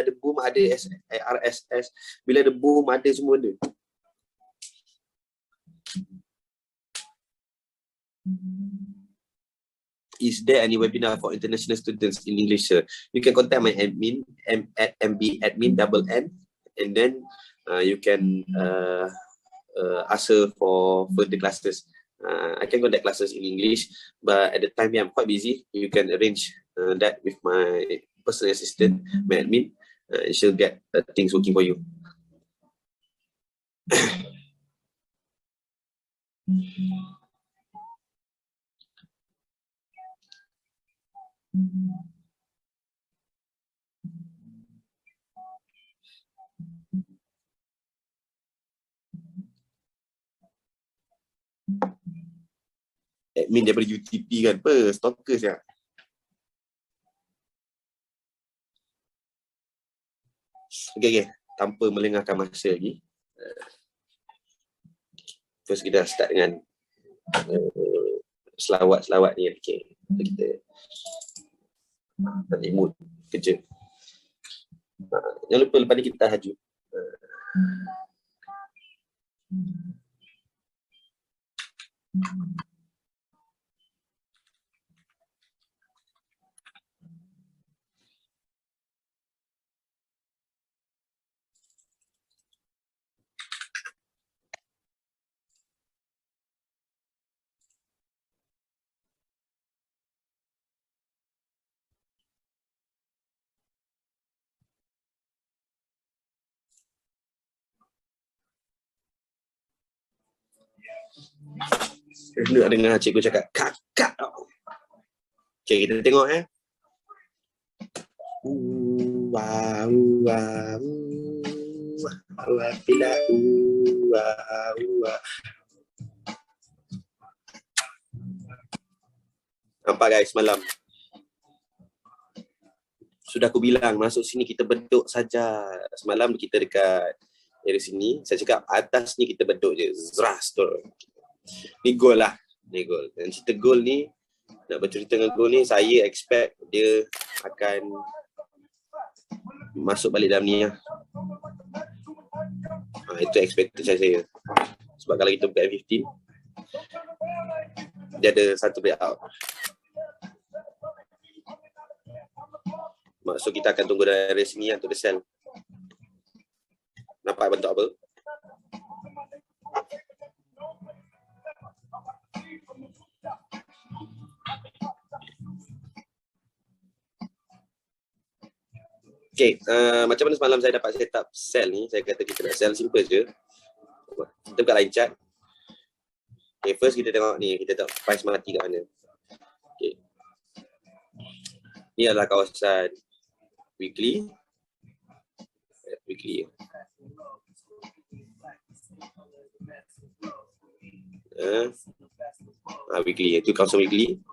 ada boom, ada RSS. Bila ada boom, ada semua benda. Is there any webinar for international students in English? You can contact my admin at mbadmin _n, and then you can ask her for further classes. I can conduct classes in English, but at the time I'm quite busy. You can arrange that with my personal assistant, my admin. She'll get things working for you. Admin daripada UTP kan, apa? Stalkers ya. Okay. Tanpa melengahkan masa lagi, terus kita start dengan selawat ni. Okay. Kita nanti mood kerja. Jangan lupa lepas ni kita tahajud. Nak dengar cikgu cakap kakak tau. Okay, kita tengok Nampak guys malam. Sudah aku bilang masuk sini kita beduk saja. Semalam kita dekat dari sini, saya cakap atas ni kita beduk je. Zras tu. Ni gol lah. Ni gol. Dan cerita gol ni, nak bercerita dengan gol ni, saya expect dia akan masuk balik dalam ni lah. Itu expectation saya. Sebab kalau kita buka M15, dia ada satu breakout. Maksud kita akan tunggu dari sini untuk the sell. Nampak bentuk apa? Okay, macam mana semalam saya dapat set up sell ni? Saya kata kita nak sell simple je. Kita buka line chart. Okay, first kita tengok ni, kita tengok price mati kat mana. Okay. Ni adalah kawasan weekly. Weekly. Weekly, itu kawasan weekly.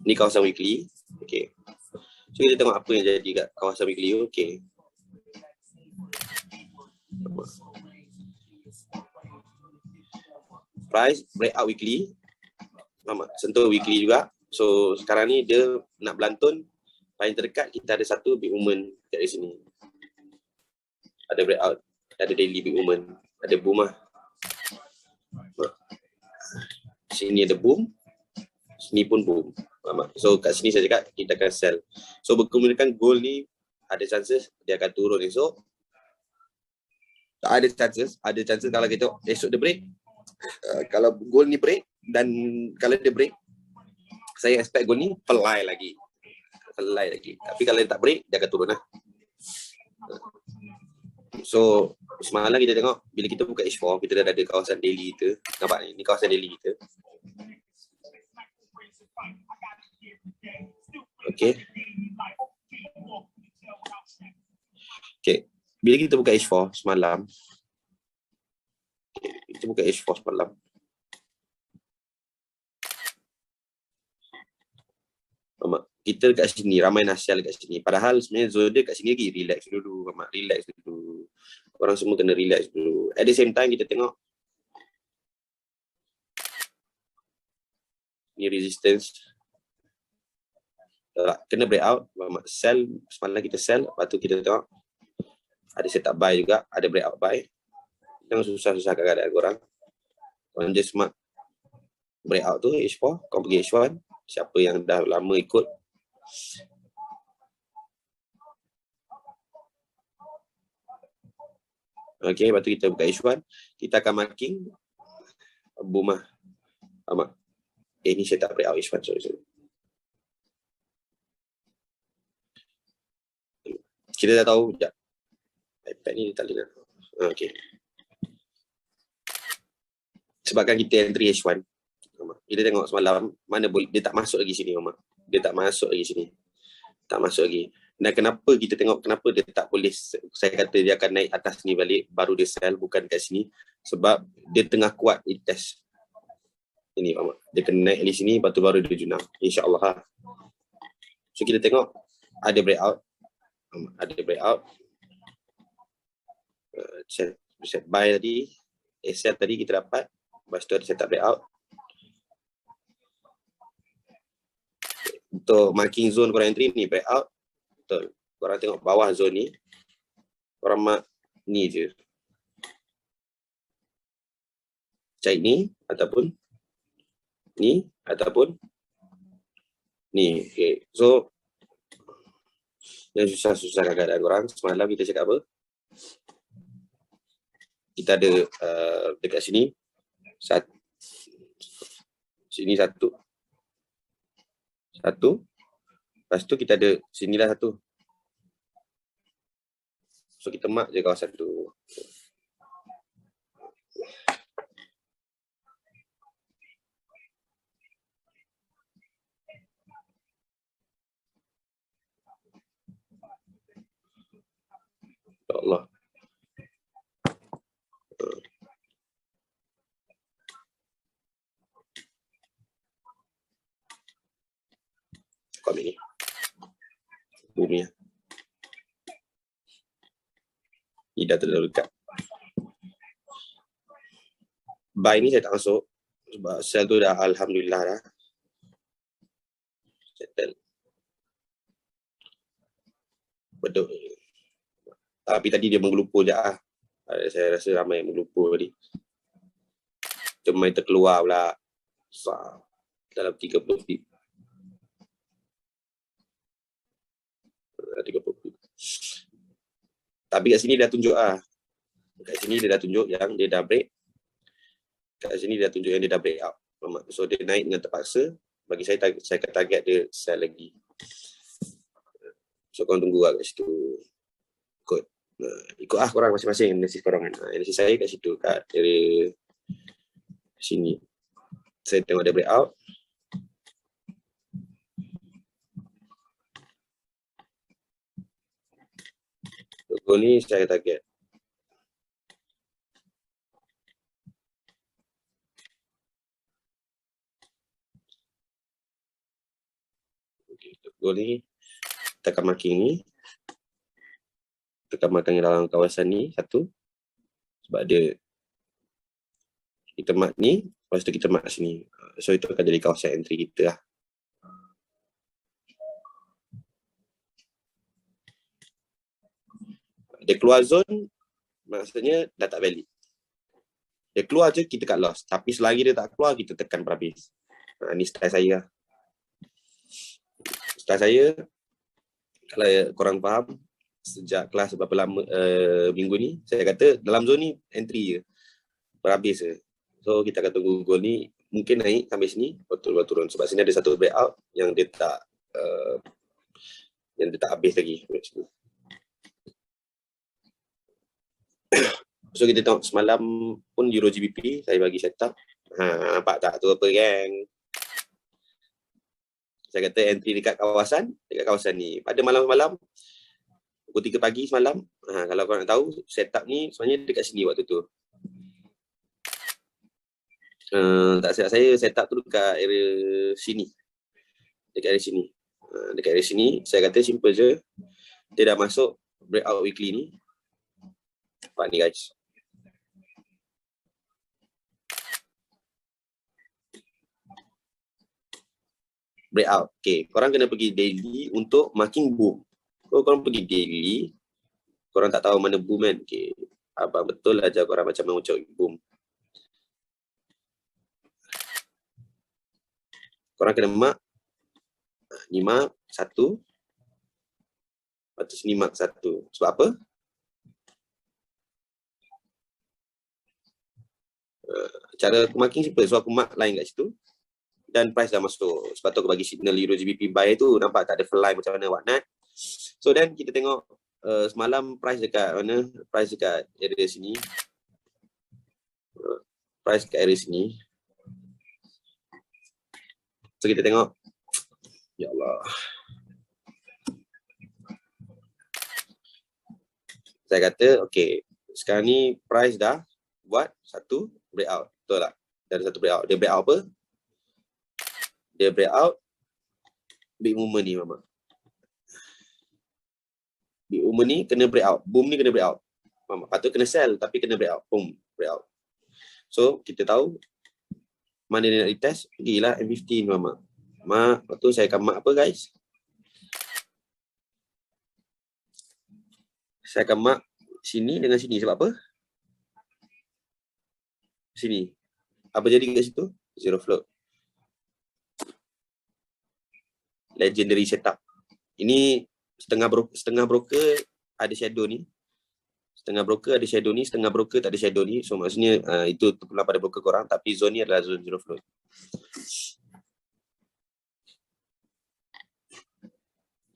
Ni kawasan weekly. Okay. So kita tengok apa yang jadi kat kawasan weekly. Okay. Price breakout weekly. Sentuh weekly juga. So sekarang ni dia nak berlantun. Paling terdekat kita ada satu big movement dari sini. Ada breakout, ada daily big movement, ada boom lah. Sini ada boom, sini pun boom. So kat sini saya cakap kita akan sell. So berkemungkinan gold ni ada chances dia akan turun esok. Tak ada chances kalau kita esok dia break. Kalau gold ni break, dan kalau dia break, saya expect gold ni fly lagi. Tapi kalau dia tak break, dia akan turun lah. So semalam kita tengok bila kita buka H4, kita dah ada kawasan daily kita. Nampak ni kawasan daily kita. Okay. Bila kita buka H4 semalam, kita buka H4 semalam. Kita kat sini, ramai nasial kat sini. Padahal sebenarnya zodiac kat sini lagi relax dulu. Relax dulu. Orang semua kena relax dulu. At the same time kita tengok ni resistance. kena breakout. Sell, semalam kita sell, lepas tu kita tengok ada setup buy juga, ada breakout buy. Yang susah-susah keadaan korang. Korang just mark breakout tu H4, korang pergi H1. Siapa yang dah lama ikut, okay, lepas tu kita buka H1, kita akan marking boom lah. Ni saya tak breakout H1, sorry. Kita dah tahu, sekejap. iPad ni tak boleh nak. Okay. Sebabkan kita entry H1, kita tengok semalam, mana boleh, dia tak masuk lagi sini, dia tak masuk lagi sini. Tak masuk lagi. Dan kenapa kita tengok, kenapa dia tak boleh, saya kata dia akan naik atas ni balik, baru dia sell, bukan kat sini. Sebab dia tengah kuat in test. Ini, dia kena naik di sini, lepas tu baru dia junang. InsyaAllah. So kita tengok, ada breakout. Set buy tadi, sell tadi kita dapat. Lepas tu ada setup breakout. Untuk marking zone korang entry ni breakout. Betul. Korang tengok bawah zone ni. Korang mark ni je. Cari ni ataupun ni ataupun ni. Okay. So yang susah-susah keadaan korang. Semalam kita cakap apa? Kita ada dekat sini. Sini satu. Lepas tu kita ada sinilah satu. So kita mark je kawasan tu. Ya Allah. Komen ni. Bumi. Ni dah terlalu dekat. Buy ni saya tak masuk. Sebab sell tu dah alhamdulillah dah. Settle. Betul. Tapi tadi dia menggelupur je lah. Saya rasa ramai yang menggelupur tadi. Cuma terkeluar pula. Dalam 30 feet. 30 feet. Tapi kat sini dah tunjuk lah. Kat sini dia dah tunjuk yang dia dah break. Kat sini dia dah tunjuk yang dia dah break out. So dia naik dengan terpaksa. Bagi saya akan target dia sell lagi. So korang tunggu lah kat situ. Ikut lah korang masing-masing analisis korang kan. Analisis saya kat situ, kat area sini. Saya tengok dia break out. Goal ni saya target. Goal ni, tekan marking ni. Tekan marking dalam kawasan ni, satu. Sebab dia, kita mark ni, lepas tu kita mark sini. So itu akan jadi kawasan entry kita lah. Dia keluar zone, maksudnya dah tak valid. Dia keluar je, kita cut loss. Tapi selagi dia tak keluar, kita tekan berhabis. Ni style saya lah. Style saya, kalau korang faham, sejak kelas berapa lama minggu ni, saya kata dalam zone ni entry je. Berhabis je. So kita akan tunggu goal ni, mungkin naik sampai sini, betul-betul turun. Sebab sini ada satu breakout yang dia tak habis lagi. So kita tengok semalam pun Euro GBP saya bagi setup. Nampak tak tu apa gang? Saya kata entry dekat kawasan ni. Pada malam-malam pukul 3 pagi semalam, kalau korang nak tahu setup ni sebenarnya dekat sini waktu tu. Tak silap saya setup tu dekat area sini. Dekat area sini. Dekat area sini saya kata simple je. Dia dah masuk breakout weekly ni. Nampak ni guys. breakout. Okay, korang kena pergi daily untuk marking boom. Kalau korang pergi daily, korang tak tahu mana boom kan? Okay, abang betul ajar korang macam mana ucap boom. Korang kena mark, ni mark 1, lepas tu sini mark 1. Sebab apa? Cara aku marking simple. So aku mark line kat situ dan price dah masuk. Sebab tu aku bagi signal Euro GBP buy tu, nampak tak ada fly macam mana whatnot. So then kita tengok semalam price dekat mana? Price dekat area sini. Price dekat area sini. So kita tengok. Ya Allah. Saya kata okay, sekarang ni price dah buat satu breakout. Betul tak? Dari satu breakout. Dia breakout apa? Dia breakout big movement ni mama. Big movement ni kena breakout. Boom ni kena breakout. Mama, patut kena sell tapi kena breakout. Boom, breakout. So kita tahu mana dia nak retest, pergilah M15 mama. Mak, lepas tu saya akan mark apa guys? Saya akan mark sini dengan sini. Sebab apa? Sini. Apa jadi kat situ? Zero float. Legendary setup. Ini setengah broker ada shadow ni. Setengah broker ada shadow ni, setengah broker tak ada shadow ni. So maksudnya itu terpulang pada broker korang. Tapi zone ni adalah zone zero float.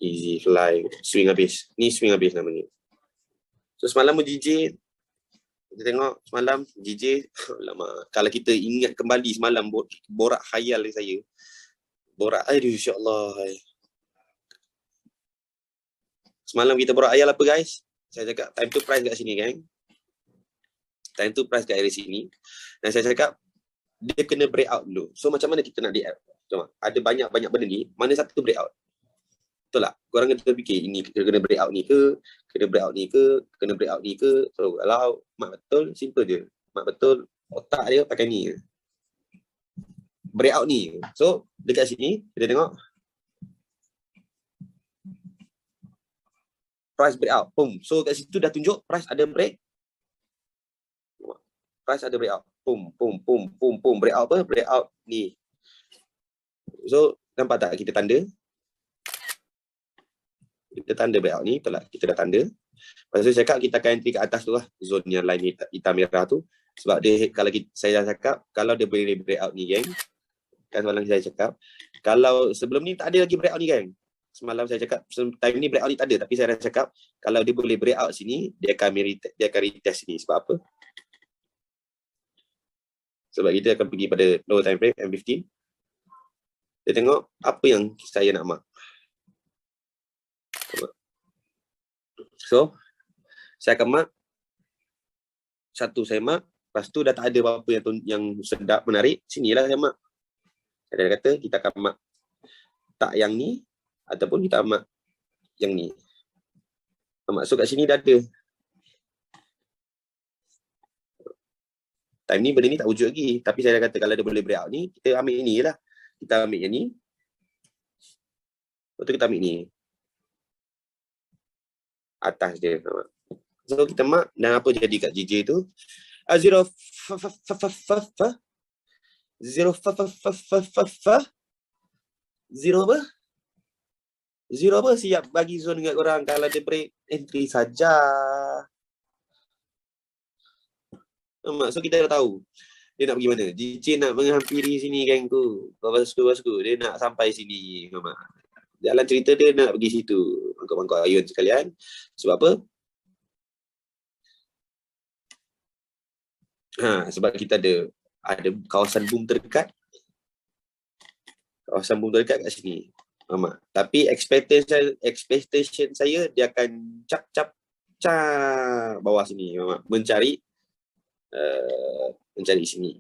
Easy fly. Swing habis. Ni swing habis namanya. So semalam JJ, kita tengok semalam JJ, lama. Kalau kita ingat kembali semalam borak khayal saya. Borak, aduh insya-Allah. Semalam kita borak khayal apa guys? Saya cakap time to price kat sini kan. Time to price kat area sini. Dan saya cakap dia kena break out dulu. So macam mana kita nak DF? Cuma ada banyak-banyak benda ni, mana satu break out? Betul tak? Korang kena fikir ini kena break out ni ke, kena break out ni ke, kena break out ni ke. So kalau mak betul, simple je. Mak betul, otak dia pakai ni. Break out ni. So dekat sini kita tengok price break out. Boom. So kat situ dah tunjuk price ada break. Price ada break out. Boom, boom, boom, boom, boom. Break out apa? Break out ni. So nampak tak kita tanda? Kita tanda breakout ni, betul tak? Kita dah tanda. Lepas tu saya cakap kita akan entry ke atas tu lah, zone yang line hitam merah tu. Sebab dia, kalau saya dah cakap, kalau dia boleh breakout ni geng, kan semalam saya cakap, kalau sebelum ni tak ada lagi breakout ni geng. Semalam saya cakap, time ni breakout ni tak ada, tapi saya dah cakap, kalau dia boleh breakout sini, dia akan retest sini. Sebab apa? Sebab kita akan pergi pada lower time frame, M15. Dia tengok apa yang saya nak mark. So, saya akan mark. Satu saya mark. Lepas tu dah tak ada apa-apa yang sedap, menarik. Sinilah saya mark. Saya dah kata kita akan mark tak yang ni. Ataupun kita mark yang ni. Maksud kat sini dah ada. Time ni benda ni tak wujud lagi. Tapi saya dah kata kalau dia boleh breakout ni, kita ambil ni lah. Kita ambil yang ni. Lepas tu kita ambil ni. Atas dia. So kita mark dan apa jadi kat JJ tu? Zero apa? Zero apa? Siap bagi zone dekat korang. Kalau dia break entry saja. So kita dah tahu dia nak pergi mana. JJ nak menghampiri sini geng tu. Bosku. Dia nak sampai sini. Jalan cerita dia nak pergi situ. Mangkuk-mangkuk ayun sekalian. Sebab apa? Sebab kita ada kawasan boom terdekat. Kawasan boom terdekat kat sini. Tapi expectation saya dia akan cap bawah sini. Mencari sini.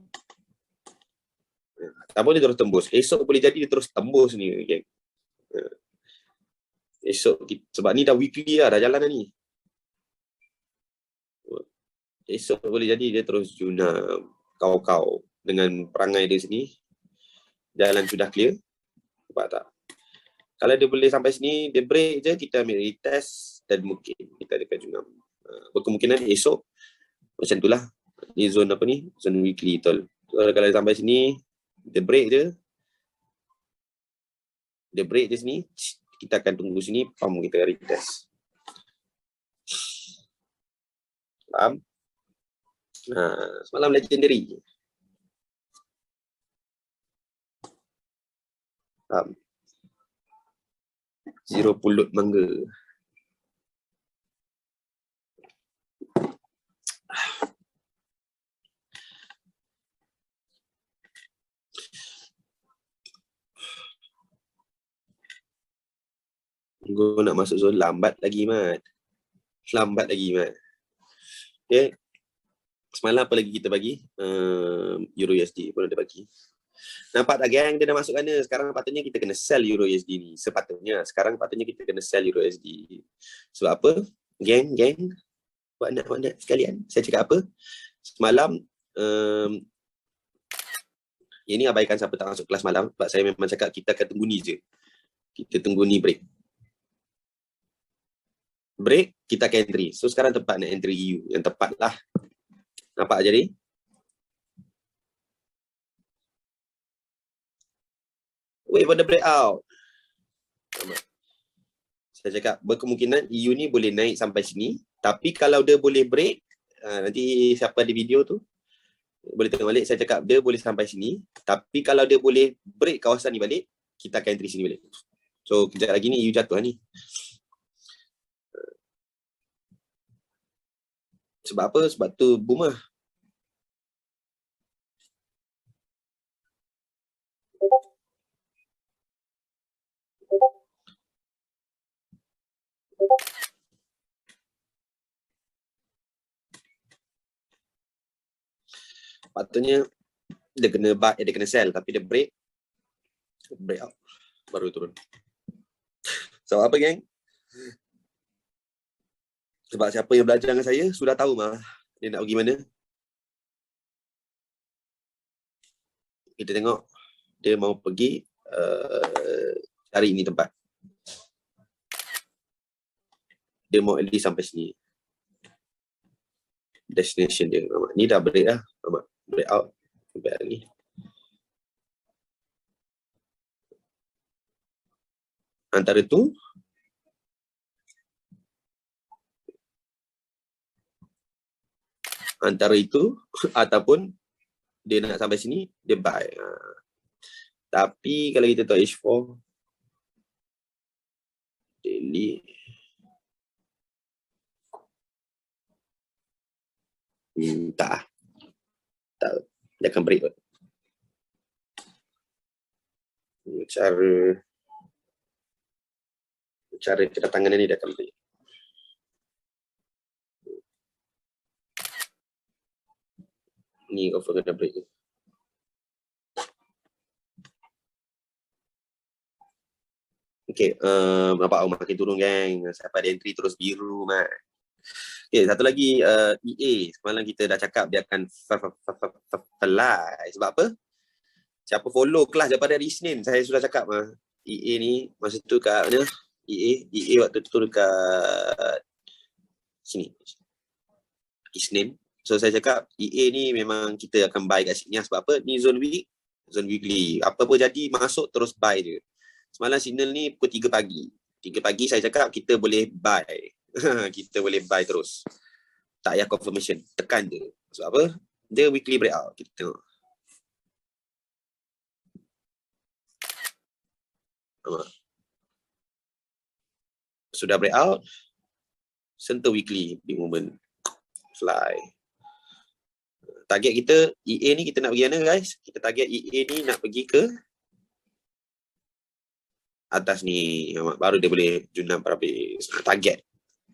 Tak boleh terus tembus. Esok boleh jadi dia terus tembus ni. Okay. Esok sebab ni dah weekly lah, dah jalan dah ni. Esok boleh jadi dia terus junam kau dengan perangai dia sini. Jalan sudah clear. Nampak tak? Kalau dia boleh sampai sini, dia break je, kita ambil retest dan mungkin kita dekat jungam. Berkemungkinan esok macam itulah. Ni zone apa ni? Zone weekly tol. So, kalau dia sampai sini, dia break je. Dia break je sini, kita akan tunggu sini, pump kita retest. Faham? Semalam legendary. Faham? Zero pulut mangga. Gue nak masuk zone lambat lagi, Mat. Lambat lagi, Mat. Okay. Semalam apa lagi kita bagi? Euro USD pun ada bagi. Nampak tak geng, dia dah masuk sana. Sekarang patutnya kita kena sell Euro USD ni. Sepatutnya. Sekarang patutnya kita kena sell Euro USD. Sebab apa? Geng. Buat sekalian. Saya cakap apa? Semalam, ini abaikan siapa tak masuk kelas malam. Sebab saya memang cakap kita akan tunggu ni je. Kita tunggu ni break. Break, kita akan entry. So sekarang tepat nak entry EU. Yang tepat lah. Nampak jadi? Wait for the breakout. Saya cakap berkemungkinan EU ni boleh naik sampai sini. Tapi kalau dia boleh break, nanti siapa ada video tu boleh tengok balik. Saya cakap dia boleh sampai sini. Tapi kalau dia boleh break kawasan ni balik, kita akan entry sini balik. So kejap lagi ni EU jatuh ni. Sebab apa? Sebab tu boom lah. Patutnya dia kena buy, dia kena sell, tapi dia break out baru turun. Sebab apa geng? Sebab siapa yang belajar dengan saya sudah tahu mah dia nak pergi mana. Kita tengok dia mau pergi cari ini tempat. Dia mau at least sampai sini. Destination dia. Ni dah break lah. Break out. Sampai lagi. Antara tu antara itu ataupun dia nak sampai sini dia buy. Tapi kalau kita tahu H4 daily tak dia akan break. Cara kedatangan ni dia akan break. Ni over kena break. Okay, nampak makin turun geng. Siapa ada entry terus biru mat. Okay, satu lagi EA. Semalam kita dah cakap dia akan fly. Sebab apa? Siapa follow kelas daripada hari Isnin, saya sudah cakap EA ni masa tu kat mana? EA waktu tu dekat sini. Isnin. So saya cakap EA ni memang kita akan buy kat sini. Sebab apa? Ni zone weekly. Apa pun jadi masuk terus buy je. Semalam signal ni pukul 3 pagi. 3 pagi saya cakap kita boleh buy. Kita boleh buy terus. Tak payah confirmation. Tekan je. Sebab apa? Dia weekly breakout. Kita tengok. Sudah breakout. Sentuh weekly. Big movement. Fly. Target kita EA ni kita nak pergi mana guys? Kita target EA ni nak pergi ke atas ni, baru dia boleh junam habis. Target.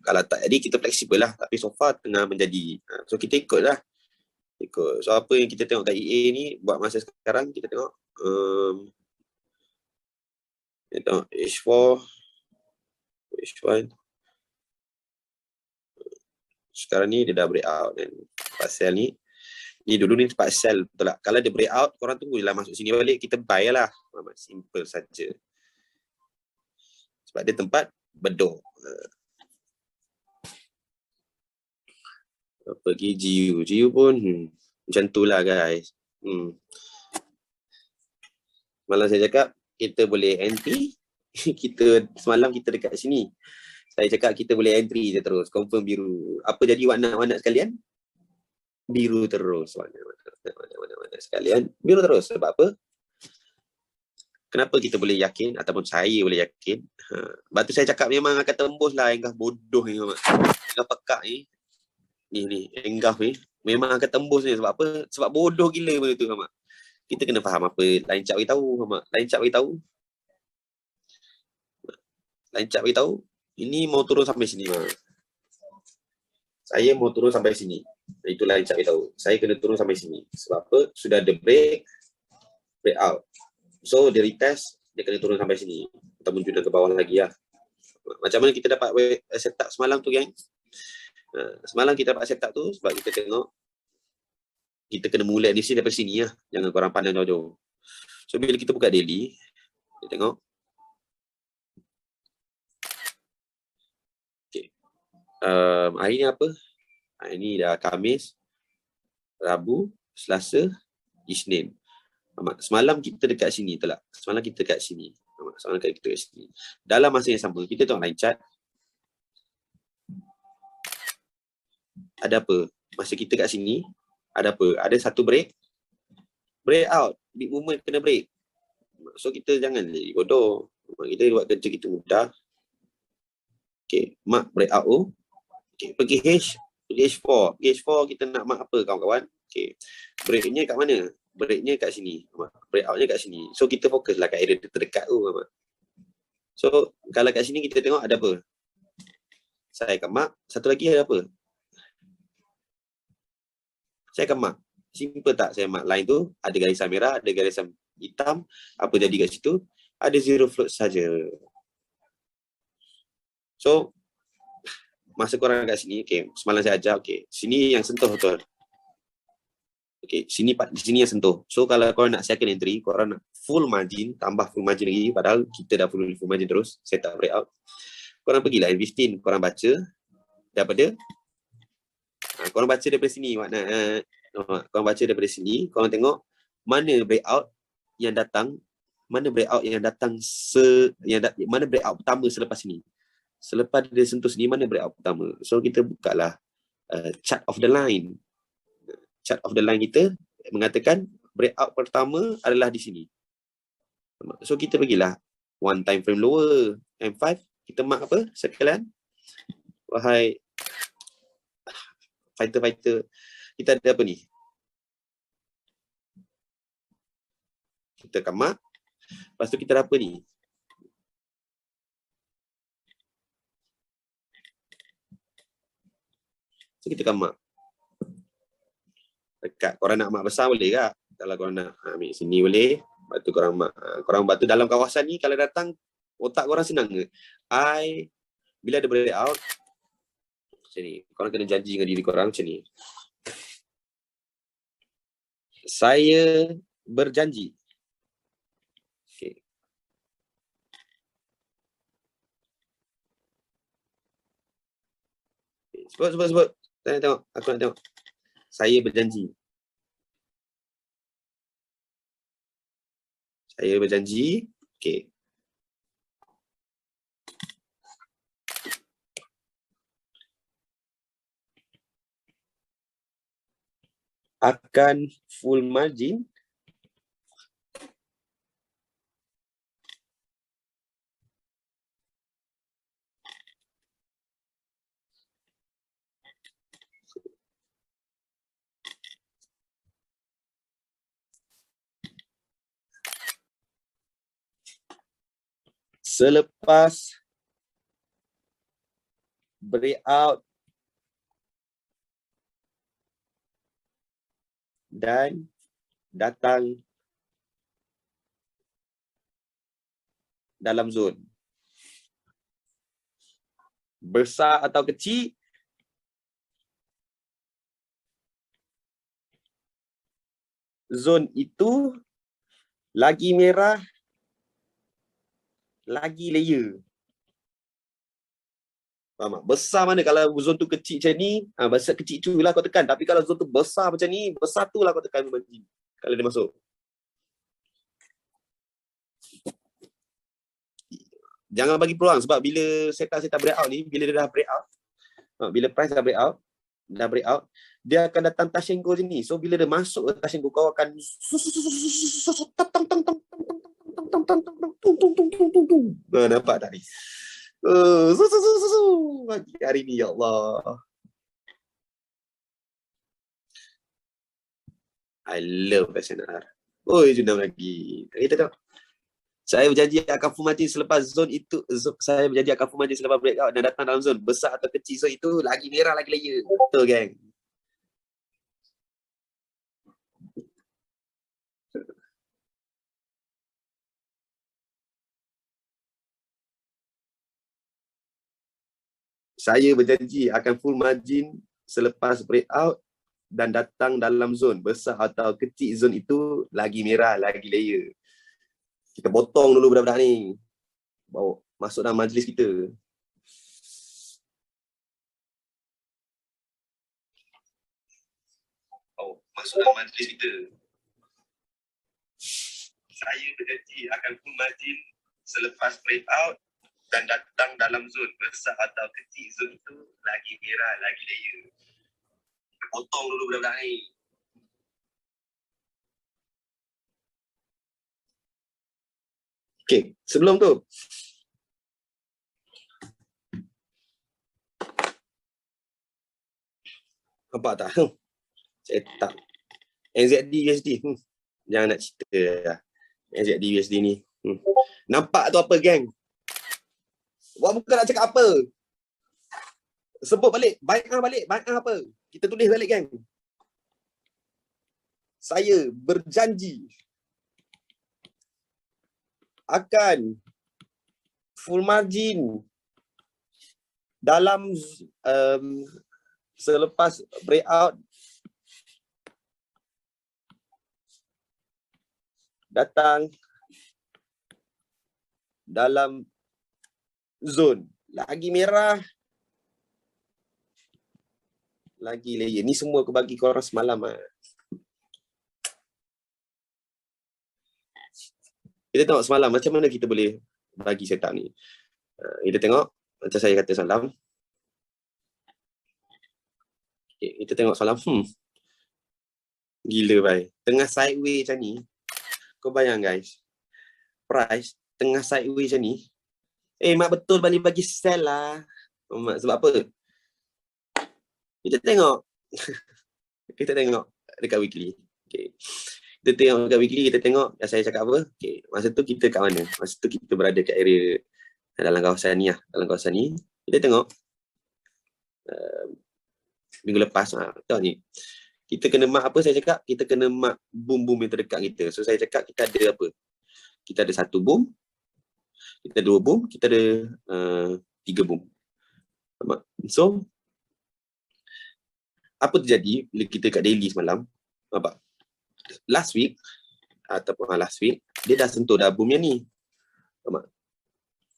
Kalau tak jadi kita fleksibel lah, tapi so far tengah menjadi. So kita ikut lah. So apa yang kita tengok kat EA ni buat masa sekarang, kita tengok H4 H1 sekarang ni dia dah break out dan pasal ni dulu ni tempat sell betul tak? Kalau dia break out, korang tunggu je lah masuk sini balik, kita buy lah. Simple saja. Sebab dia tempat bedok. Pergi GU pun macam tu lah guys. Malam saya cakap kita boleh entry. Semalam kita dekat sini. Saya cakap kita boleh entry je terus. Confirm biru. Apa jadi warna-warna sekalian? Biru terus. Warna-warna sekalian. Biru terus. Sebab apa? Kenapa kita boleh yakin? Ataupun saya boleh yakin? Sebab tu saya cakap memang akan tembus lah. Enggah bodoh ni. Enggah pekak ni. Ni enggah ni. Memang akan tembus ni. Sebab apa? Sebab bodoh gila benda tu. Kita kena faham apa Line Chart beritahu. Line Chart beritahu. Line Chart beritahu. Ini mau turun sampai sini. Saya mau turun sampai sini. Itu Line Chart beritahu. Saya kena turun sampai sini. Sebab apa? Sudah ada break out. So dia retest, dia kena turun sampai sini. Kita munculkan ke bawah lagi lah. Macam mana kita dapat setup semalam tu, geng? Semalam kita dapat setup tu sebab kita tengok kita kena mulai di sini daripada sini lah. Jangan korang pandang jauh-jauh. So bila kita buka daily, kita tengok. Okay. Hari ni apa? Hari ni dah Khamis, Rabu, Selasa, Isnin. Semalam kita dekat sini tak? Semalam kita dekat sini. Semalam kita dekat sini. Dalam masa yang sama, kita tengok line chart. Ada apa? Masa kita kat sini, ada apa? Ada satu break out. Big movement kena break. So kita jangan bodoh. Kita buat kerja kita mudah. Okay, mark break out. Okay, pergi H4. H4 kita nak mark apa kawan-kawan? Okay, breaknya kat mana? Breaknya kat sini. Break outnya kat sini. So kita fokuslah kat area terdekat tu. So kalau kat sini kita tengok ada apa? Saya akan mark. Satu lagi ada apa? Saya akan mark. Simple tak saya mark line tu? Ada garisan merah, ada garisan hitam. Apa jadi kat situ? Ada zero float saja. So, masa korang kat sini, okay, semalam saya ajar, okay, sini yang sentuh betul. Okay, di sini yang sentuh. So, kalau korang nak second entry, korang nak full margin, tambah full margin lagi, padahal kita dah full margin terus, set up breakout. Korang pergilah N15, korang baca daripada korang baca daripada sini makna korang baca daripada sini, korang tengok mana breakout yang datang, mana breakout pertama selepas ini. Selepas dia sentuh sini, mana breakout pertama. So kita bukalah chart of the line. Chart of the line kita mengatakan breakout pertama adalah di sini. So kita pergilah one time frame lower, M5, kita mark apa sekalian? Wahai fighter, kita ada apa ni? Kita akan mark. Lepas tu kita ada apa ni? So kita akan mark. Dekat. Korang nak mark besar boleh tak? Kalau korang nak ambil sini boleh. Lepas tu korang mark. Korang batu dalam kawasan ni kalau datang, otak korang senang ke? Bila ada breakout, macam ni. Korang kena janji dengan diri korang macam ni. Saya berjanji. Okay. Sebut. Saya nak tengok. Aku nak tengok. Saya berjanji. Saya berjanji. Okay. Akan full margin selepas breakout dan datang dalam zon. Besar atau kecil, zon itu lagi merah, lagi layer. Faham tak? Besar mana kalau zon tu kecil macam ni, besar kecil tu lah kau tekan. Tapi kalau zon tu besar macam ni, besar tu lah kau tekan margin. Kalau dia masuk. Jangan bagi peluang sebab bila setan breakout ni, bila dia dah breakout, bila price dah breakout, dia akan datang touch and go sini. So bila dia masuk ke touch and go, kau akan nampak tak ni? Hari ni ya Allah. I love SNR. Oi, jom lagi. Kita tengok. Saya berjanji akan full margin selepas zone itu. Saya berjanji akan full margin selepas breakout dan datang dalam zone. Besar atau kecil zone itu, lagi merah, lagi layer. Betul, geng. Saya berjanji akan full margin selepas breakout dan datang dalam zone. Besar atau kecil zone itu, lagi merah, lagi layer. Kita potong dulu budak-budak ni. Bawa masuk dalam majlis kita. Masuk dalam majlis kita. Saya berjanji akan full margin selepas breakout dan datang dalam zone. Besar atau kecil zone itu, lagi merah, lagi layer. Kita potong dulu budak-budak ni. Okay, sebelum tu. Nampak tak? Saya tak. NZD USD. Jangan nak cerita lah. NZD USD ni. Nampak tu apa, geng? Buat muka nak cakap apa? Sebut balik. Baik apa? Kita tulis balik, geng. Saya berjanji akan full margin dalam selepas breakout datang dalam zone. Lagi merah, lagi layer. Ni semua aku bagi korang semalam. Kita tengok semalam macam mana kita boleh bagi setup ni. Kita tengok macam saya kata semalam. Okay, kita tengok semalam. Gila, bhai. Tengah sideways macam ni. Kau bayang, guys. Price tengah sideways macam ni. Mak betul bagi sell lah. Sebab apa? Kita tengok. Kita tengok dekat weekly. Okay. Kita tengok dekat weekly, kita tengok saya cakap apa. Okay. Masa tu kita kat mana? Masa tu kita berada kat area dalam kawasan ni lah. Dalam kawasan ni. Kita tengok minggu lepas. Tengok ni. Kita kena mark apa saya cakap? Kita kena mark boom-boom yang terdekat kita. So saya cakap kita ada apa? Kita ada 1 boom. Kita ada 2 boom. Kita ada 3 boom. So, apa terjadi bila kita kat daily semalam? Nampak? Last week, dia dah sentuh dah boom yang ni. Nampak?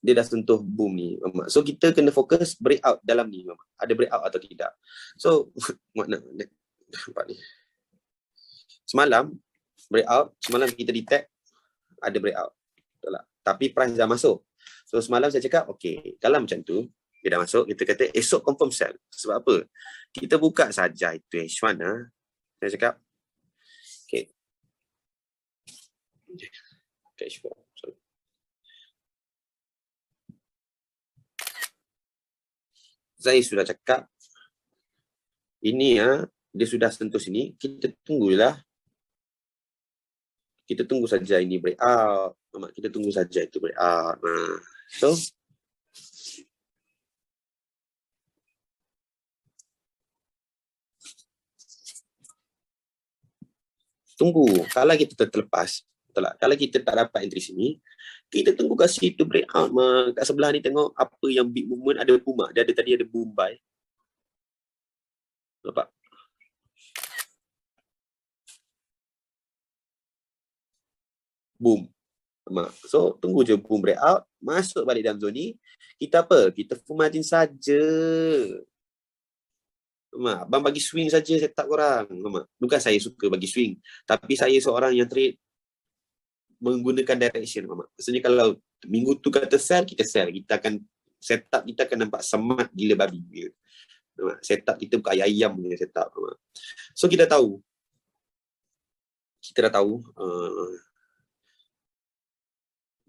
Dia dah sentuh boom ni. Nampak? So, kita kena fokus breakout dalam ni. Nampak? Ada breakout atau tidak. So, nampak ni. Semalam, breakout. Semalam kita detect ada breakout. Betul tak? Tapi price dah masuk. So, semalam saya cakap, okay, kalau macam tu, dia dah masuk, kita kata esok confirm sell. Sebab apa? Kita buka saja itu H1. Saya cakap, okay. H4. Sorry. Saya sudah cakap, ini dia sudah sentuh sini, kita tunggulah. Kita tunggu saja ini breakout. Kita tunggu saja itu breakout. So, tunggu. Kalau kita terlepas, betul tak? Kalau kita tak dapat entry sini, kita tunggu kat situ breakout. Kat sebelah ni tengok apa yang big movement, ada boom. Dia ada tadi ada boom buy. Nampak? Boom. So, tunggu je boom breakout, masuk balik dalam zone ni. Kita apa? Kita full margin saja. Abang bagi swing saja setup korang. Bukan saya suka bagi swing. Tapi saya seorang yang trade menggunakan direction. Maksudnya kalau minggu tu kata sell, kita sell. Kita akan setup kita akan nampak semat gila babi. Setup kita bukan ayam punya setup. So kita tahu. Kita dah tahu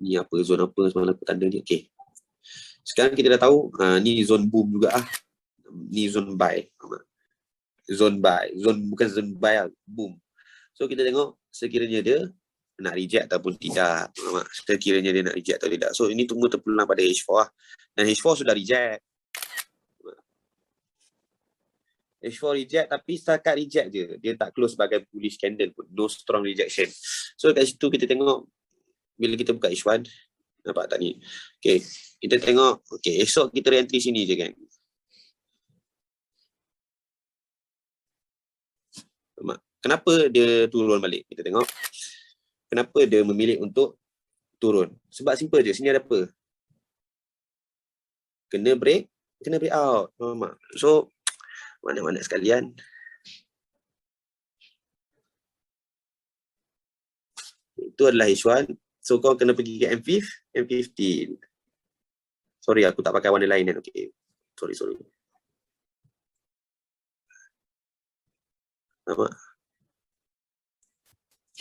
ni apa, zone apa semalam aku tanda ni. Okay. Sekarang kita dah tahu ni zone boom juga ni zone buy. Zone buy. Bukan zone buy lah. Boom. So kita tengok sekiranya dia nak reject ataupun tidak. Sekiranya dia nak reject atau tidak. So ini semua terpulang pada H4 lah. Dan H4 sudah reject. H4 reject tapi setakat reject je. Dia tak close sebagai bullish candle pun. No strong rejection. So kat situ kita tengok bila kita buka H1. Nampak tak ni? Okay. Kita tengok. Okay. Esok kita re-entry sini je kan. Kenapa dia turun balik? Kita tengok. Kenapa dia memilih untuk turun? Sebab simple je. Sini ada apa? Kena break out. So, mana-mana sekalian. Itu adalah H1. So, kau kena pergi ke M15. Sorry, aku tak pakai warna lain kan. Okay. Sorry. Nampak?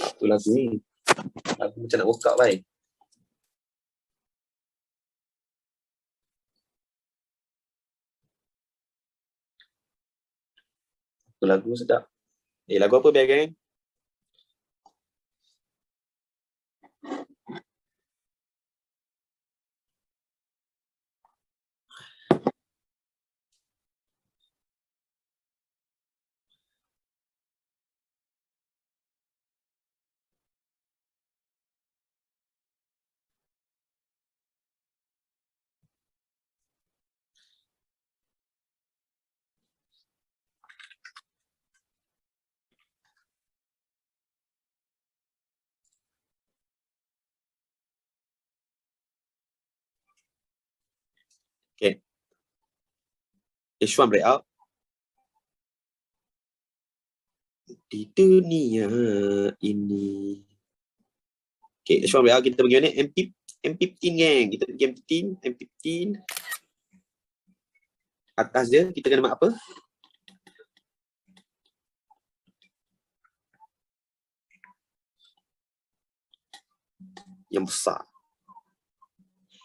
Apa lagu ni? Lagu macam nak workout baik. Lagu sedap. Lagu apa biar geng? Okay. H1 breakout. Di dunia ini. Okay, H1 breakout kita pergi mana? M15 geng. Kita pergi M15. Atas dia kita kena mark apa? Yang besar.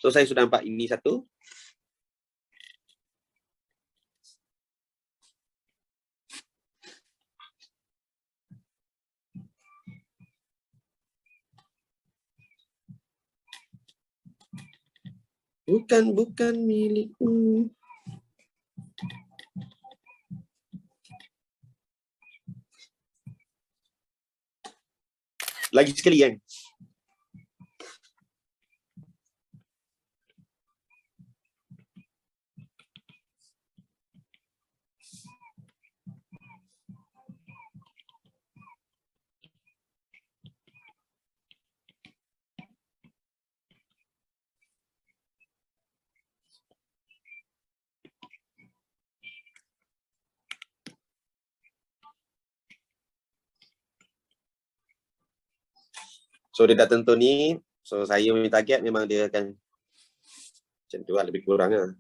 So saya sudah nampak ini satu. Bukan milikmu. Lagi sekali kan. So dia dah tentu ni. So saya punya target memang dia akan macam tu lah, lebih kurang lah.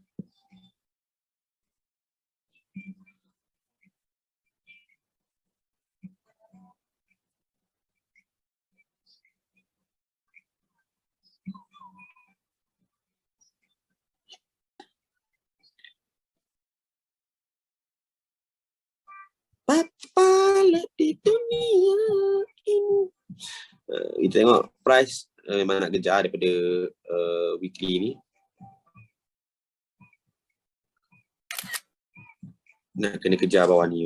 Apa di dunia ini. Kita tengok price memang nak kejar daripada weekly ni. Nak kena kejar bawah ni.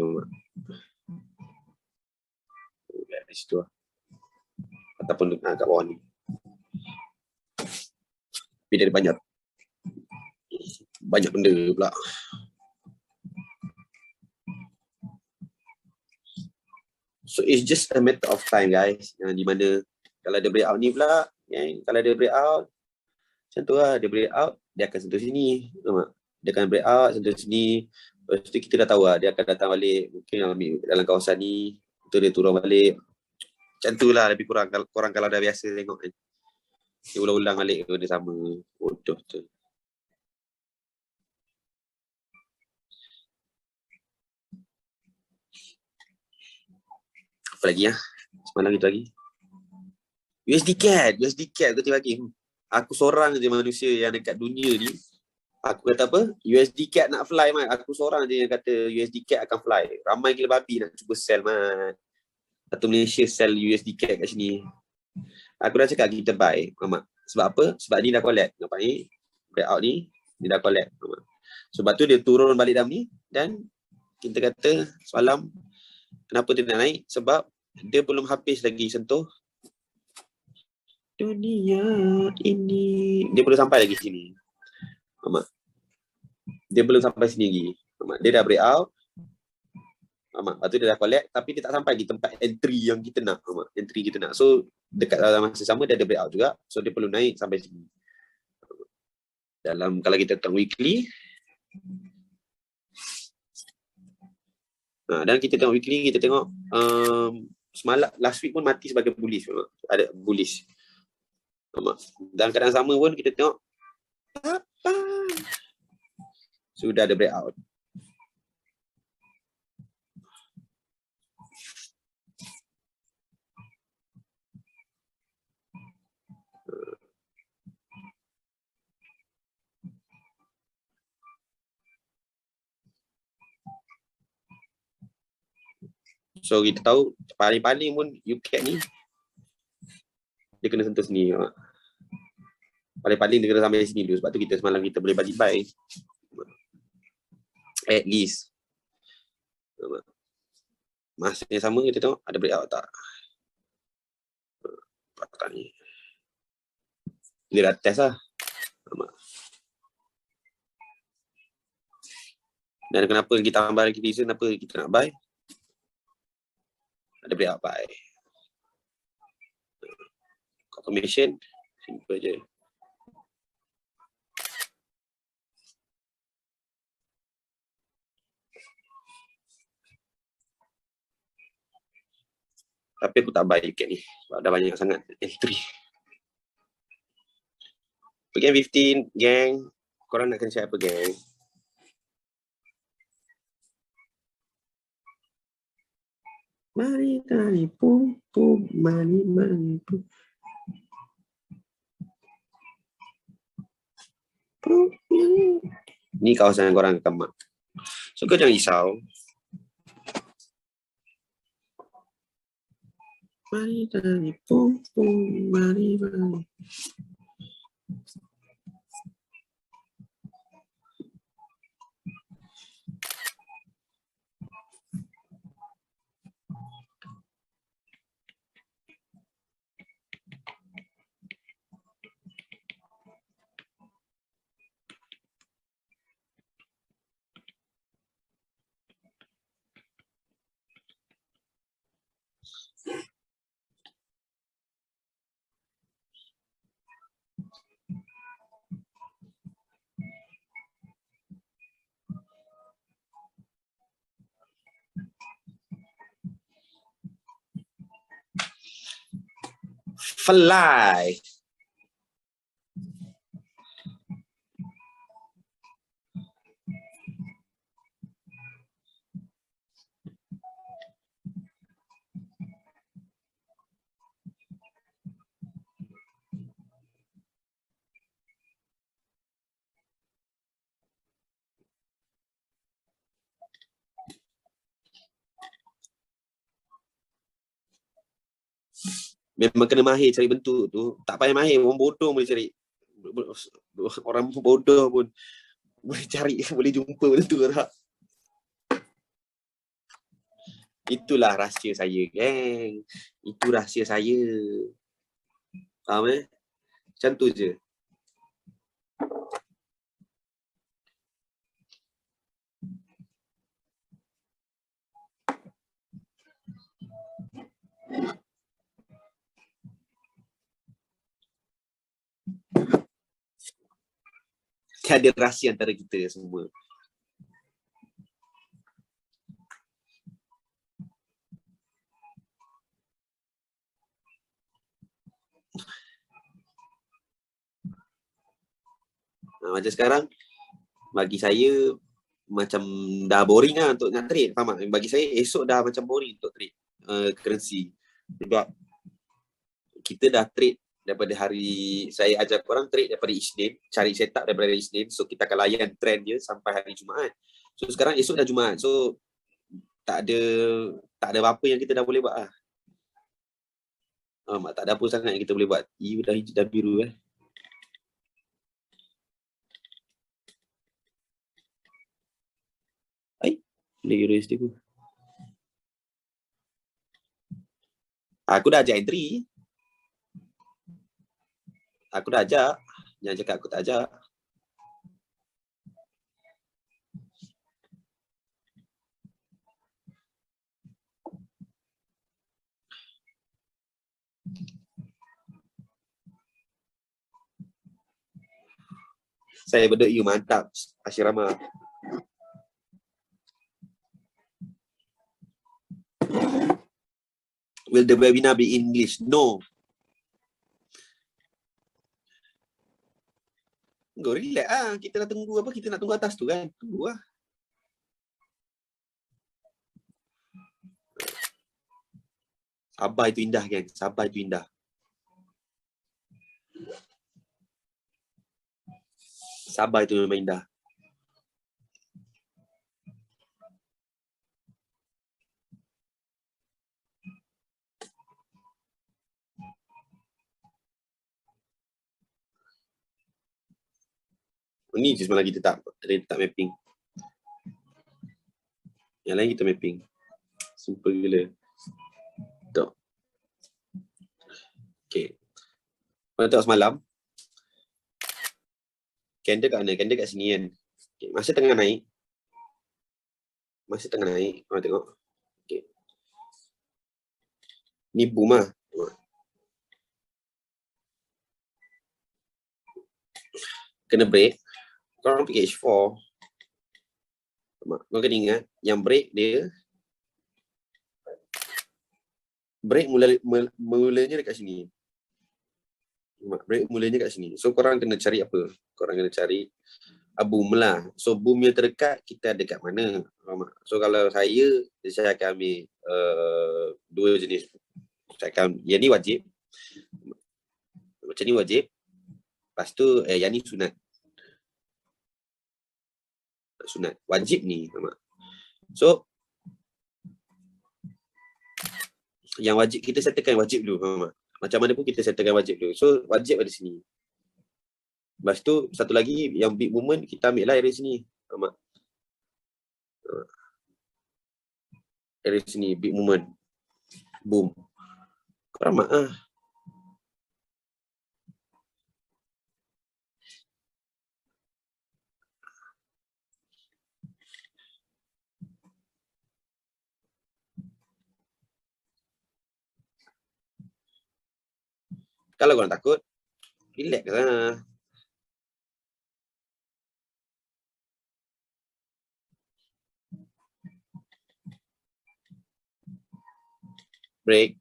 Di situ lah. Ataupun kat bawah ni. Tapi dia ada banyak benda pula. So it's just a matter of time guys. Di mana kalau dia breakout ni pula, kalau dia breakout macam tu lah, dia breakout dia akan sentuh sini. Dia akan break out, sentuh sini. Lepas tu kita dah tahu lah, dia akan datang balik. Mungkin dalam kawasan ni, tu dia turun balik. Macam tu lah lebih kurang. Korang kalau dah biasa tengok kan. Dia ulang-ulang balik benda sama. Bodoh tu. Apa lagi lah? Semalam itu lagi. USD Cat aku tiba lagi. Aku seorang je manusia yang dekat dunia ni. Aku kata apa? USD Cat nak fly, man. Aku seorang je yang kata USD Cat akan fly. Ramai gila babi nak cuba sell, man. Satu Malaysia sell USD Cat kat sini. Aku dah cakap kita buy. Sebab apa? Sebab ni dah collect. Nampak ni? Breakout ni, dia dah collect. Sebab tu dia turun balik dalam ni. Dan kita kata semalam, kenapa dia nak naik? Sebab dia belum habis lagi sentuh dunia ini. Dia belum sampai lagi sini. Dia belum sampai sini lagi. Dia dah break out. Lepas tu dia dah collect. Tapi dia tak sampai di tempat entry yang kita nak. Entry kita nak. So dekat dalam masa sama dia ada break out juga. So dia perlu naik sampai sini. Kalau kita tengok weekly. Dan kita tengok weekly, kita tengok semalam, last week pun mati sebagai bullish. Ada bullish. Dalam keadaan sama pun kita tengok apa? Sudah ada breakout. So kita tahu paling-paling pun UCAT ni dia kena sentuh sini. Paling-paling dia kena sampai sini dulu. Sebab tu kita semalam kita boleh balik buy. At least. Masa yang sama kita tengok ada breakout tak. Ni. Dia dah test lah. Dan kenapa kita tambah lagi reason kenapa kita nak buy? Ada breakout buy. Confirmation. Simple je. Tapi aku tak buy UCAT ni. Sebab dah banyak sangat entry. Game 15, gang. Korang nak kena siapa, gang? Mari tari pum pum, mari pum. Ni kawasan yang korang kemak. So kau jangan risau. Mari tari pum pum, mari. Fly. Memang kena mahir cari bentuk tu. Tak payah mahir, orang bodoh boleh cari. Orang bodoh pun boleh cari, boleh jumpa bentuk tak. Itulah rahsia saya, geng. Itu rahsia saya. Faham Macam tu je. Tiada rahsia antara kita semua. Macam sekarang, bagi saya macam dah boring lah untuk nak trade. Faham tak? Bagi saya esok dah macam boring untuk trade currency. Sebab kita dah trade daripada hari, saya ajar korang trade daripada Isnin, cari setup daripada Isnin. So kita akan layan trend dia sampai hari Jumaat. So sekarang esok dah Jumaat. So tak ada apa yang kita dah boleh buat lah. Tak ada apa sangat yang kita boleh buat. Dah biru Lagi USD aku. Aku dah ajak entry. Aku dah ajak. Jangan cakap aku tak ajak. Saya berdua you mantap Ashirama. Will the webinar be English? No. Go relax ah. Kita nak tunggu apa? Kita nak tunggu atas tu kan? Tunggu lah. Sabar itu indah kan? Sabar itu indah. Sabar itu memang indah. Ni je semalam kita tak mapping. Yang lain kita mapping. Super gila. Tak. Okay. Mana tengok semalam. Candle kat mana? Candle kat sini kan. Okay. Masa tengah naik. Mana tengok. Okay. Ni boom lah. Kena break. Korang pergi H4. Kau kena ingat, yang break dia mulanya dekat sini. Break mulanya kat sini. So korang kena cari apa? Korang kena cari boom lah. So boom yang terdekat kita ada kat mana? So kalau saya akan ambil dua jenis. Yang ni wajib. Macam ni wajib. Lepas tu yang ni sunat. Sunat. Wajib ni. So yang wajib kita settlekan wajib dulu. Macam mana pun kita settlekan wajib dulu. So wajib ada sini. Lepas tu satu lagi yang big movement kita ambil lah area sini. Area sini big movement. Boom. Keramat ah. Kalau korang takut, relax lah. Break.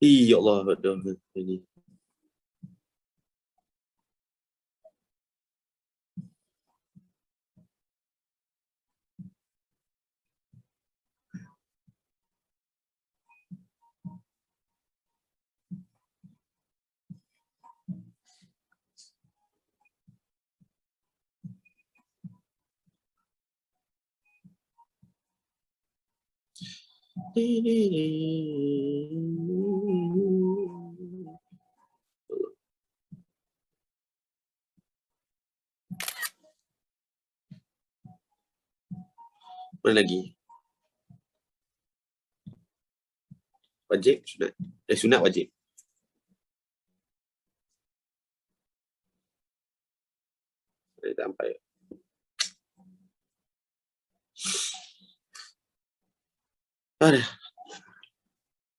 Ya Allah, ini. Mana lagi? Wajib, sunat. Sunat wajib. Tak sampai. Aduh.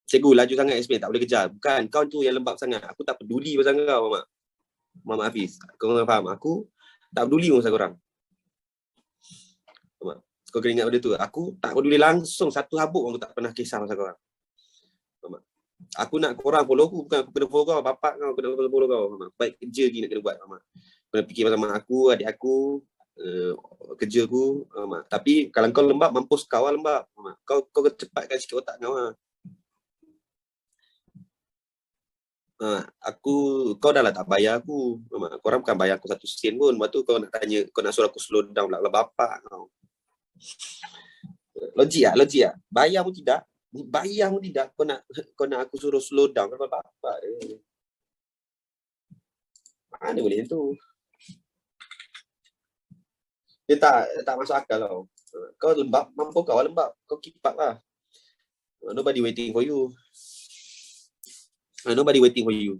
Cikgu laju sangat explain, tak boleh kejar. Bukan, kau tu yang lembab sangat. Aku tak peduli pasal kau, Mama. Mama Hafiz. Kau faham? Aku tak peduli pasal korang. Mama. Kau kena ingat benda tu. Aku tak peduli langsung. Satu habuk aku tak pernah kisah pasal korang. Mama. Aku nak korang follow aku, bukan aku kena follow kau. Bapak kau kena follow kau. Mama. Baik kerja lagi nak kena buat. Mama. Kena fikir pasal mak aku, adik aku, kerja aku. Mama. Tapi kalau kau lembab, mampus kau lah lembab. Mama. Kau cepatkan sikit otak kau lah. Kau dah lah tak bayar aku. Korang bukan bayar aku 1 sen pun. Lepas tu kau nak tanya, kau nak suruh aku slow down pula. Kalau bapak kau. Logik tak? Bayar pun tidak. Bayar pun tidak. Kau nak aku suruh slow down. Kalau bapak. Mana boleh tu? Dia tak masuk akal tau. Kau lembab, mampu kau lembab. Kau keep up lah. Nobody waiting for you. Nobody waiting for you.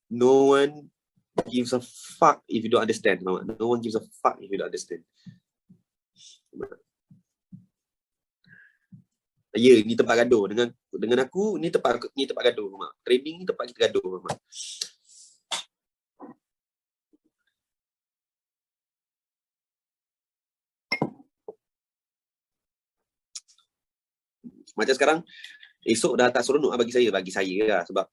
No one gives a fuck if you don't understand. No one gives a fuck if you don't understand. Ya, ni tempat gaduh. Dengan aku, ni tempat gaduh. Training ni tempat kita gaduh. Macam sekarang, esok dah tak seronok bagi saya lah. Sebab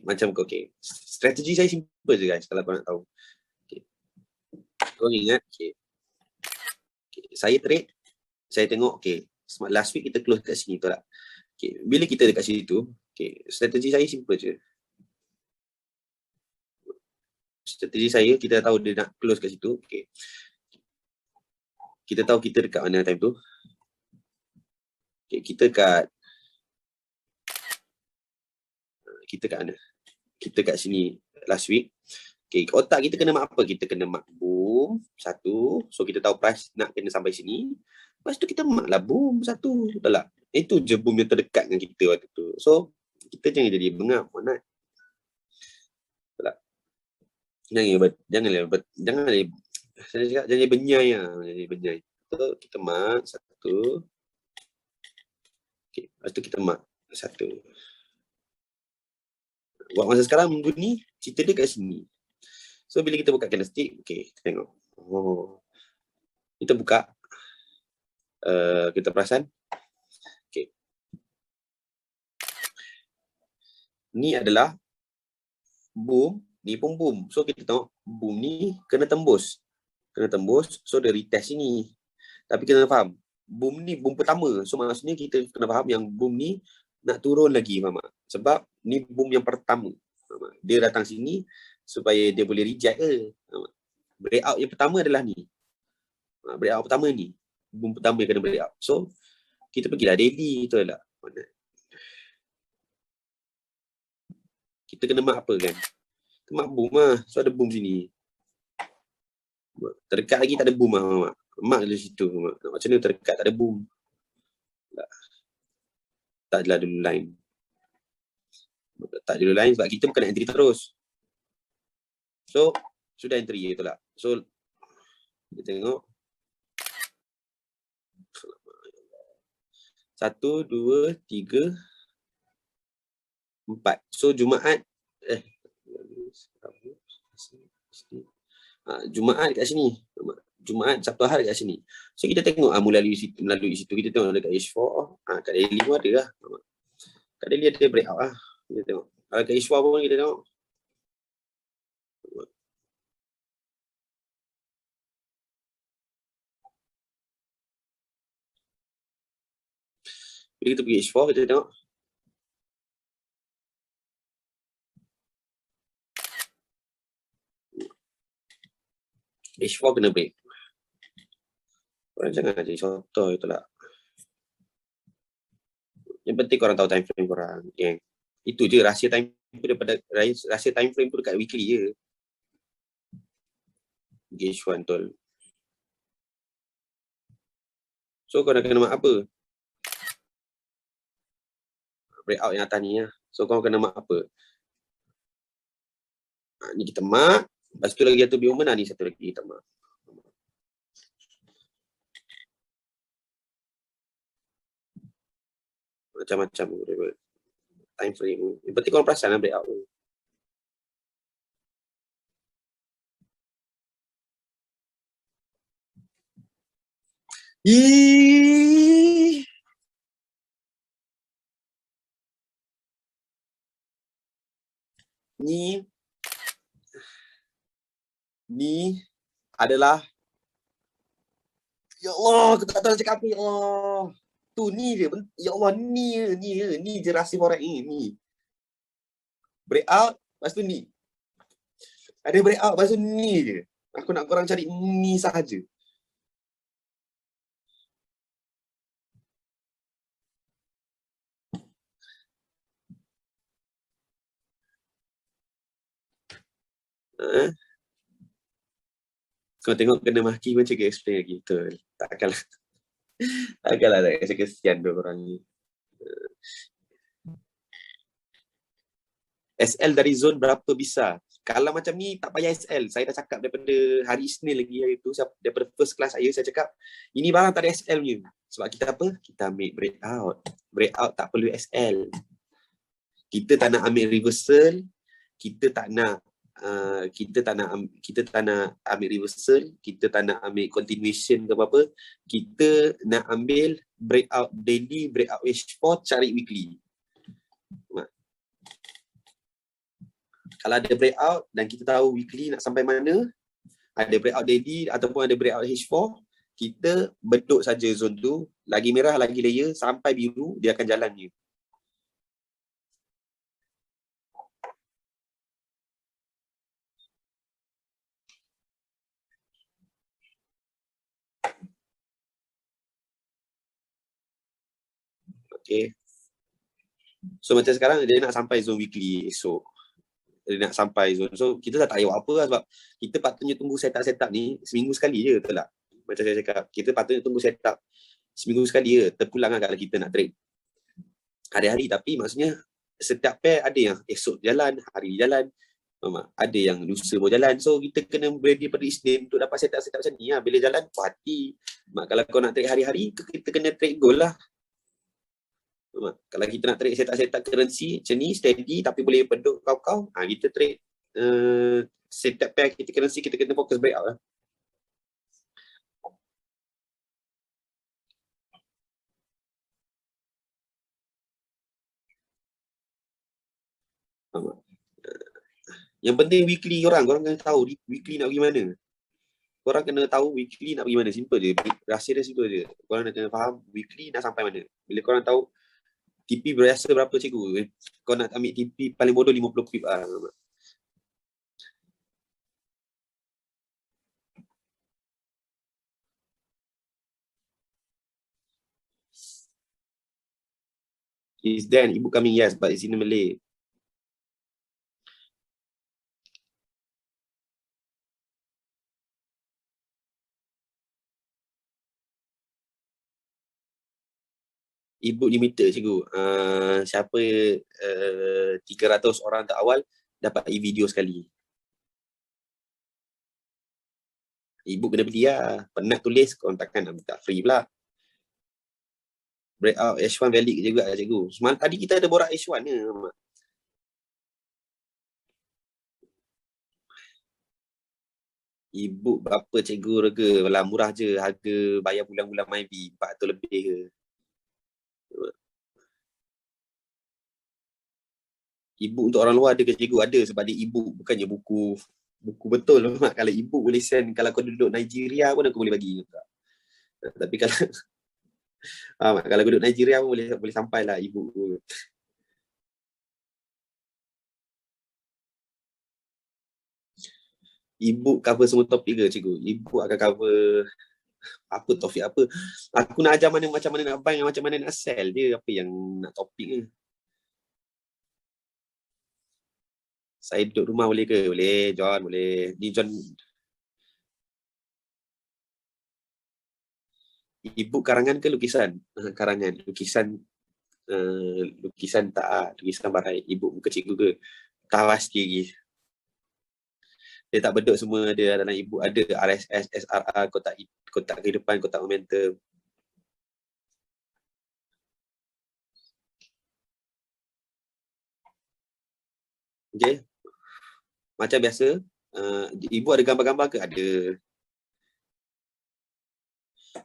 macam okay. Strategi saya simple je guys, kalau kau nak tahu. Okay. Kau ingat, okay. Saya trade, saya tengok, okay, last week kita close kat sini, betul tak? Okay. Bila kita dekat situ, okay, strategi saya simple je. Strategi saya, kita tahu dia nak close kat situ, okay. Kita tahu kita dekat mana time tu. Okay, kita kat mana? Kita kat sini last week. Okay, otak kita kena mak apa? Kita kena mak boom satu. So kita tahu price nak kena sampai sini. Lepas tu kita mak lah boom satu. Betul tak? Itu je boom yang terdekat dengan kita waktu tu. So kita jangan jadi bengap. Mana? Betul tak? Jangan benyai lah. Jangan benyai. So kita mak satu. Okay, lepas tu kita mak satu. Buat masa sekarang minggu ni, cerita dia kat sini. So, bila kita buka candlestick, okay, kita tengok. Oh, kita buka. Kita perasan. Okay. Ni adalah boom. Ni pun boom. So, kita tengok boom ni kena tembus. So, dia retest sini. Tapi kita faham. Boom ni boom pertama. So, maksudnya kita kena faham yang boom ni nak turun lagi, Mama. Sebab ni boom yang pertama. Mama. Dia datang sini supaya dia boleh reject ke. Breakout yang pertama adalah ni. Breakout pertama ni. Boom pertama yang kena breakout. So, kita pergilah daily tu lah. Kita kena mak apa kan? Kita mak boom lah. So, ada boom sini. Terdekat lagi tak ada boom lah, Mama. Mak dari situ. Mama. Macam mana terdekat tak ada boom? Tak adalah dulu line. Tak dulu line sebab kita bukan nak entry terus. So, sudah entry itulah. So, kita tengok. 1, 2, 3, 4. So, Jumaat. Jumaat kat sini. Jumaat, Sabtu Ahad kat sini. So, kita tengok melalui situ kita tengok dekat H4. Kat daily pun ada lah. Kat daily ada breakout lah. Kita tengok. Kalau kat H4 pun kita tengok. Bila kita pergi H4, kita tengok. H4 kena break. Korang jangan jadi soto itulah. Yang penting korang tahu time frame korang. Itu je rahsia time frame daripada rahsia time frame tu dekat weekly je. Gauge 1 betul. So kau nak kena mark apa? Breakout yang atas ni lah. So kau kena mark apa? Ni kita mark. Lepas tu lagi satu biomen lah, ni satu lagi kita mark. Macam-macam time frame. Yang penting korang perasan lah breakout tu. Ni adalah, ya Allah, aku tak tahu nak cakap apa, ya Allah. Tu ni je, ya Allah, ni je rahsia forex ni. Breakout, lepas tu ni. Ada breakout, lepas tu ni je. Aku nak korang cari ni sahaja. Kau tengok kena maki macam ke explain lagi. Betul. Takkanlah. Takkanlah tak kasi kesian tu orang ni. SL dari zone berapa besar? Kalau macam ni tak payah SL. Saya dah cakap daripada hari Isnin lagi hari tu, daripada first class saya cakap ini barang tak ada SL punya. Sebab kita apa? Kita ambil breakout. Breakout tak perlu SL. Kita tak nak ambil reversal, kita tak nak ambil reversal, kita tak nak ambil continuation ke apa-apa. Kita nak ambil breakout daily, breakout H4, cari weekly. Kalau ada breakout dan kita tahu weekly nak sampai mana, ada breakout daily ataupun ada breakout H4, kita bentuk saja zone tu, lagi merah, lagi layer, sampai biru, dia akan jalan je. Okay. So macam sekarang dia nak sampai zone weekly esok. Dia nak sampai zone. So kita tak payah buat apa lah, sebab kita patutnya tunggu setup ni seminggu sekali je, betul tak? Macam saya cakap, kita patutnya tunggu setup seminggu sekali je. Terpulang lah kalau kita nak trade hari-hari. Tapi maksudnya setiap pair ada yang esok jalan, hari jalan, ada yang lusa mau jalan. So kita kena ready pada Isnin untuk dapat setup macam ni lah. Bila jalan puas hati. Kalau kau nak trade hari-hari, kita kena trade gold lah. Kalau kita nak trade setup currency macam ni, steady tapi boleh penduk kau-kau, kita trade setup pair kita currency, kita kena fokus breakout lah. Yang penting weekly korang kena tahu weekly nak pergi mana. Korang kena tahu weekly nak pergi mana. Simple je. Rahsia dia situ je. Korang nak kena faham weekly nak sampai mana. Bila korang tahu TP berasa berapa cikgu, kau nak ambil TP paling bodoh 50 pip lah. Is then ibu coming? Yes, but it's in Malay. Ibu limiter cikgu. Siapa 300 orang tak awal dapat e-video sekali. Ibu kena beli lah. Penat tulis, korang takkan nak minta free pula. Breakout H1 valid juga lah cikgu. Semalam tadi kita ada borak H1 ni. Ibu berapa cikgu harga? Walau murah je. Harga bayar bulan-bulan MyB 400 lebih ke. Ibu untuk orang luar ada ke cikgu? Ada, sebab dia ibu, bukannya buku betul. Kalau ibu boleh send, kalau kau duduk Nigeria pun aku boleh bagi. Tapi kalau kalau duduk Nigeria pun boleh sampailah ibu. Ibu cover semua topik ke cikgu? Ibu akan cover apa topik apa. Aku nak ajar macam mana nak buy, macam mana nak sell dia, apa yang nak topik ni. Saya duduk rumah boleh ke? Boleh, John boleh. Ni John Ibu karangan ke lukisan? Karangan. Lukisan tak lukisan barai. Ibu muka cikgu ke? Tak pasti lagi. Dia tak beduk semua ada dalam ibu. Ada RSS, SRA, kotak kehidupan, kotak momentum. Okay. Macam biasa, ibu ada gambar-gambar ke? Ada.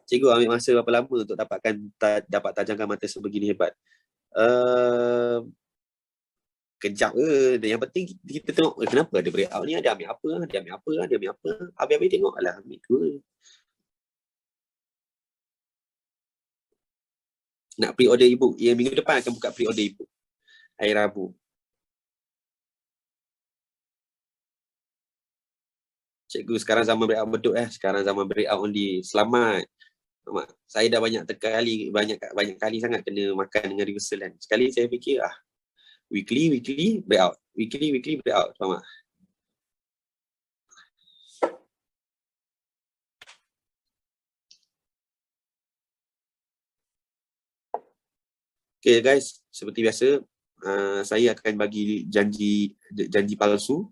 Cikgu ambil masa berapa lama untuk dapat tajamkan mata sebegini hebat? Kejap ke. Yang penting kita tengok kenapa ada breakout ni, dia ambil apa, habis-habis tengok lah ambil tu. Nak pre-order ibu, yang minggu depan akan buka pre-order ibu hari Rabu. Cikgu, sekarang zaman breakout beduk sekarang zaman breakout only. Selamat. Saya dah banyak kali sangat kena makan dengan reversal kan. Sekali saya fikir weekly breakout, weekly breakout, faham tak? Okay guys, seperti biasa, saya akan bagi janji palsu.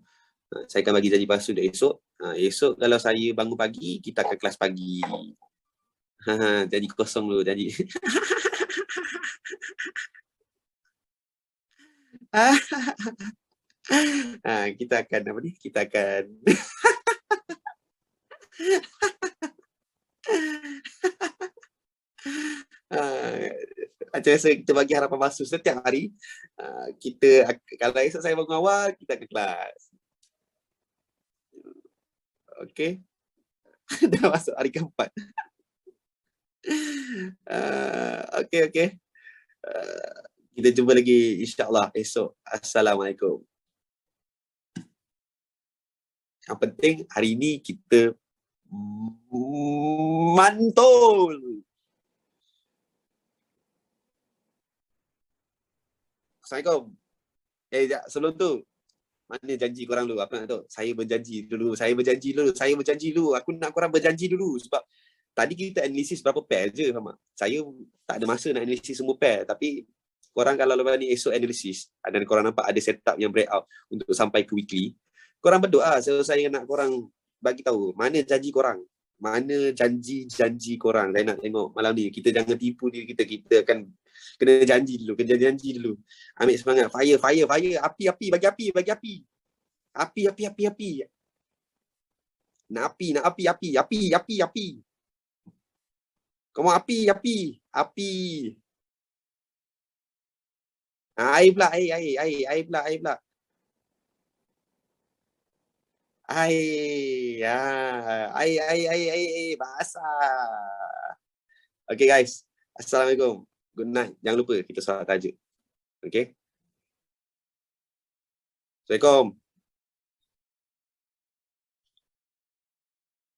Saya akan bagi janji palsu dari esok. Esok kalau saya bangun pagi, kita akan kelas pagi. Janji kosong dulu, janji. Kita akan apa ni? Kita akan macam biasa kita bagi harapan palsu setiap hari. Kita kalau esok saya bangun awal, kita akan kelas. Okay. Dah masuk hari keempat. Okay. Kita jumpa lagi insyaAllah esok. Assalamualaikum. Yang penting hari ini kita mantul. Assalamualaikum. Sebelum tu, mana janji korang dulu? Apa nak tahu? Saya berjanji dulu. Aku nak korang berjanji dulu. Sebab tadi kita analisis berapa pair je, faham tak? Saya tak ada masa nak analisis semua pair. Tapi korang kalau lepas ni esok analisis, dan korang nampak ada setup yang breakout untuk sampai ke weekly, korang berdoa. So saya nak korang bagi tahu mana janji korang. Mana janji korang. Saya nak tengok malam ni. Kita jangan tipu diri kita. Kita akan kena janji dulu. Ambil semangat. Fire. Api. Bagi api. Api. Nak api. Kamu api. Air pula. Air pula. Air basah. Okay guys, Assalamualaikum. Good night. Jangan lupa kita solat tahajud. Okay. Assalamualaikum.